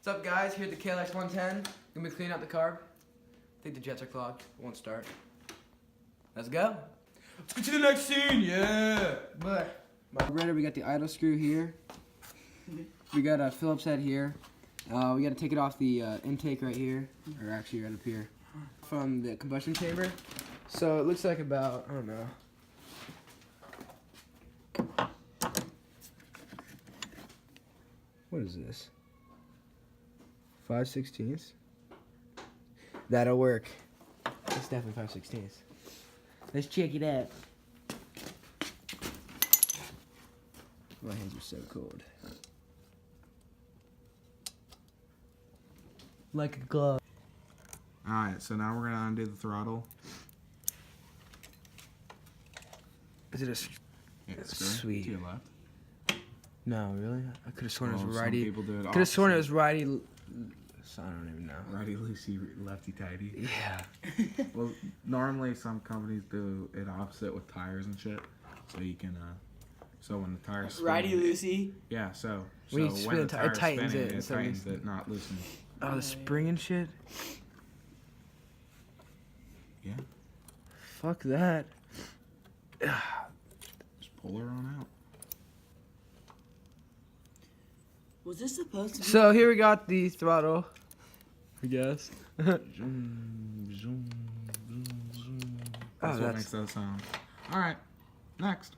What's up, guys? Here at the KLX 110. Gonna be cleaning out the carb. I think the jets are clogged. It won't start. Let's go. Let's get to the next scene. Yeah. But we got the idle screw here. We got a Phillips head here. We got to take it off the intake right here, or actually right up here, from the combustion chamber. So it looks like about, I don't know. What is this? 5/16. That'll work. It's definitely 5/16. Let's check it out. My hands are so cold. Like a glove. Alright, so now we're gonna undo the throttle. Is it a sweet? To your left. No, really? I could have sworn it was righty. Some people do it. Could have sworn it was righty. So I don't even know. Righty loosey, lefty tighty. Yeah. Well, normally some companies do it opposite with tires and shit, so you can. So when the tires spin, righty loosey. Yeah. So when you spin the it tightens spinning, it. It tightens it, not loosens. Oh, the spring and shit. Yeah. Fuck that. Just pull her on out. Was this supposed to be? So here we got the throttle, I guess. Zoom, zoom, zoom, zoom. That's what makes that sound. All right, next.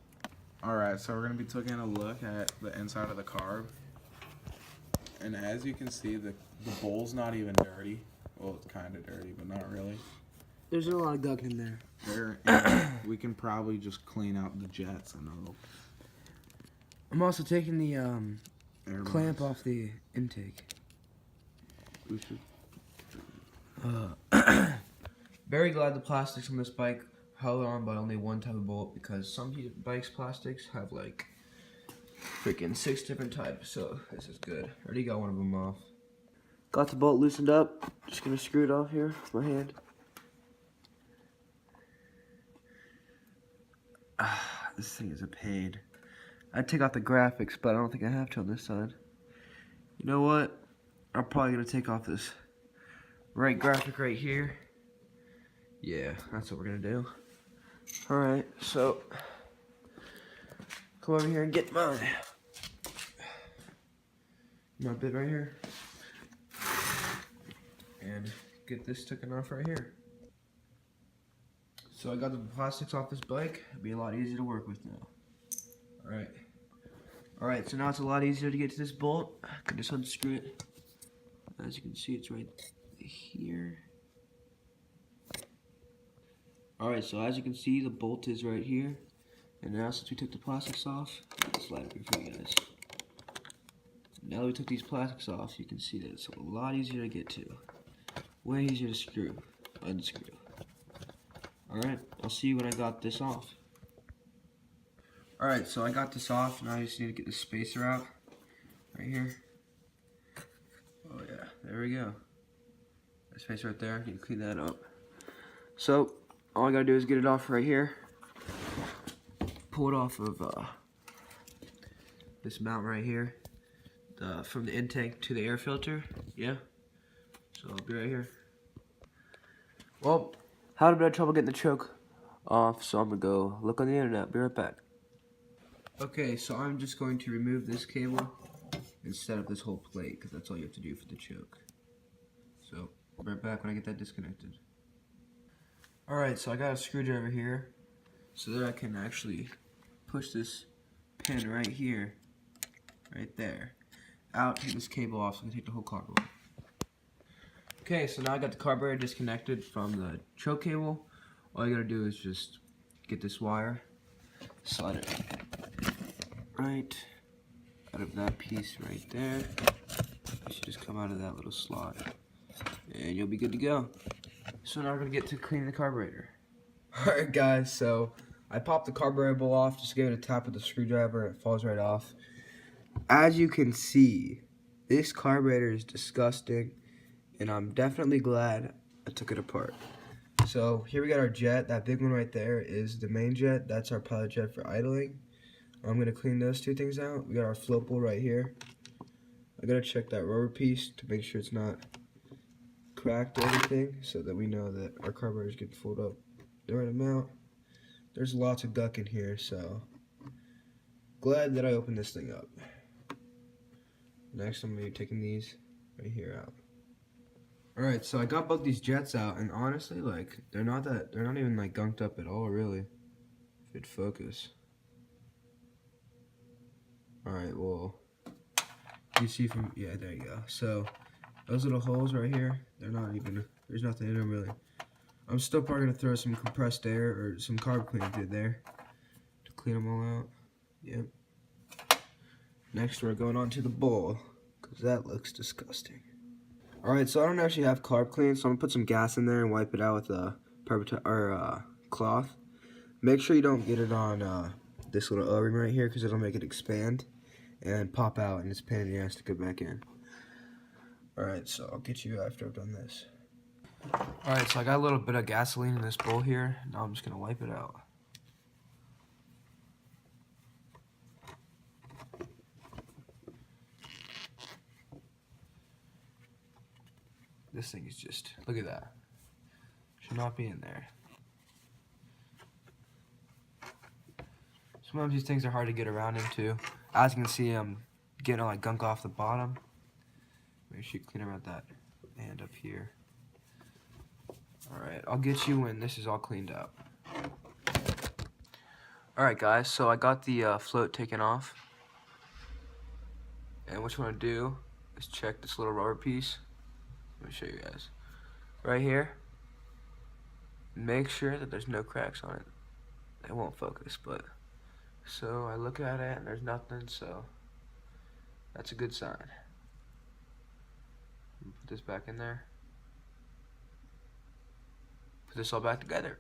All right, so we're gonna be taking a look at the inside of the carb, and as you can see, the bowl's not even dirty. Well, it's kind of dirty, but not really. There's a lot of gunk in there. We can probably just clean out the jets and it'll. I'm also taking the clamp box off the intake. We should. Very glad the plastics on this bike held on by only one type of bolt, because some bikes' plastics have like freaking 6 different types, so this is good. Already got one of them off. Got the bolt loosened up. Just gonna screw it off here with my hand. This thing is a pain. I'd take off the graphics, but I don't think I have to on this side. You know what? I'm probably gonna take off this right graphic right here. Yeah, that's what we're gonna do. Alright, so come over here and get my bit right here. And get this taken off right here. So I got the plastics off this bike. It'll be a lot easier to work with now. Alright, so now it's a lot easier to get to this bolt. I can just unscrew it. As you can see, it's right here. Alright, so as you can see, the bolt is right here. And now since we took the plastics off, I'll slide it for you guys. Now that we took these plastics off, you can see that it's a lot easier to get to. Way easier to unscrew. Alright, I'll see you when I got this off. Alright, so I got this off. Now I just need to get the spacer out. Right here. Oh yeah, there we go. The spacer right there, you can clean that up. So, all I gotta do is get it off right here. Pull it off of this mount right here. From the intake to the air filter. Yeah. So I'll be right here. Well, had a bit of trouble getting the choke off, so I'm gonna go look on the internet. Be right back. Okay, so I'm just going to remove this cable and set up this whole plate, because that's all you have to do for the choke. So, I'll be right back when I get that disconnected. Alright, so I got a screwdriver here, so that I can actually push this pin right here, right there, out, take this cable off, so I can take the whole carb off. Okay, so now I got the carburetor disconnected from the choke cable. All I gotta do is just get this wire, slide it right out of that piece right there. It should just come out of that little slot, and you'll be good to go. So now we're gonna get to cleaning the carburetor. Alright guys, so I popped the carburetor bowl off, just gave it a tap with the screwdriver, and it falls right off. As you can see, this carburetor is disgusting, and I'm definitely glad I took it apart. So here we got our jet. That big one right there is the main jet. That's our pilot jet for idling. I'm gonna clean those two things out. We got our float bowl right here. I gotta check that rubber piece to make sure it's not cracked or anything, so that we know that our carburetor is getting filled up the right amount. There's lots of guck in here, so glad that I opened this thing up. Next, I'm gonna be taking these right here out. Alright, so I got both these jets out, and honestly, like, they're not even like gunked up at all, really. If it'd focus. Alright, well, you see from, yeah, there you go. So, those little holes right here, they're not even, there's nothing in them really. I'm still probably gonna throw some compressed air or some carb cleaner through there to clean them all out. Yep. Next, we're going on to the bowl, because that looks disgusting. Alright, so I don't actually have carb clean, so I'm gonna put some gas in there and wipe it out with a cloth. Make sure you don't get it on this little O-ring right here, because it'll make it expand and pop out, and it's a pain in the ass to go back in. Alright, so I'll get you after I've done this. Alright, so I got a little bit of gasoline in this bowl here. Now I'm just gonna wipe it out. This thing is just, look at that. Should not be in there. Sometimes these things are hard to get around into. As you can see, I'm getting all like gunk off the bottom. Make sure you clean around that and up here. Alright, I'll get you when this is all cleaned up. Alright guys, so I got the float taken off. And what you want to do is check this little rubber piece. Let me show you guys. Right here. Make sure that there's no cracks on it. It won't focus, but so I look at it and there's nothing, so that's a good sign. Put this back in there. Put this all back together.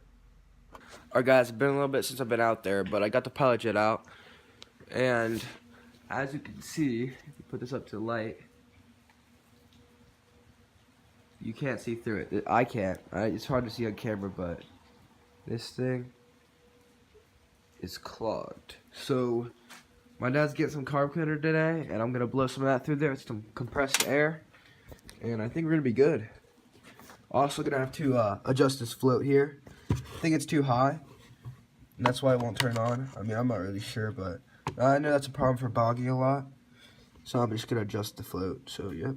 Alright guys, it's been a little bit since I've been out there, but I got the pilot jet out. And as you can see, if you put this up to the light, you can't see through it. I can't. It's hard to see on camera, but this thing is clogged. So my dad's getting some carb cleaner today, and I'm gonna blow some of that through there with some compressed air, and I think we're gonna be good. Also gonna have to adjust this float here. I think it's too high, and that's why it won't turn on. I mean, I'm not really sure, but I know that's a problem for bogging a lot. So I'm just gonna adjust the float. So yep.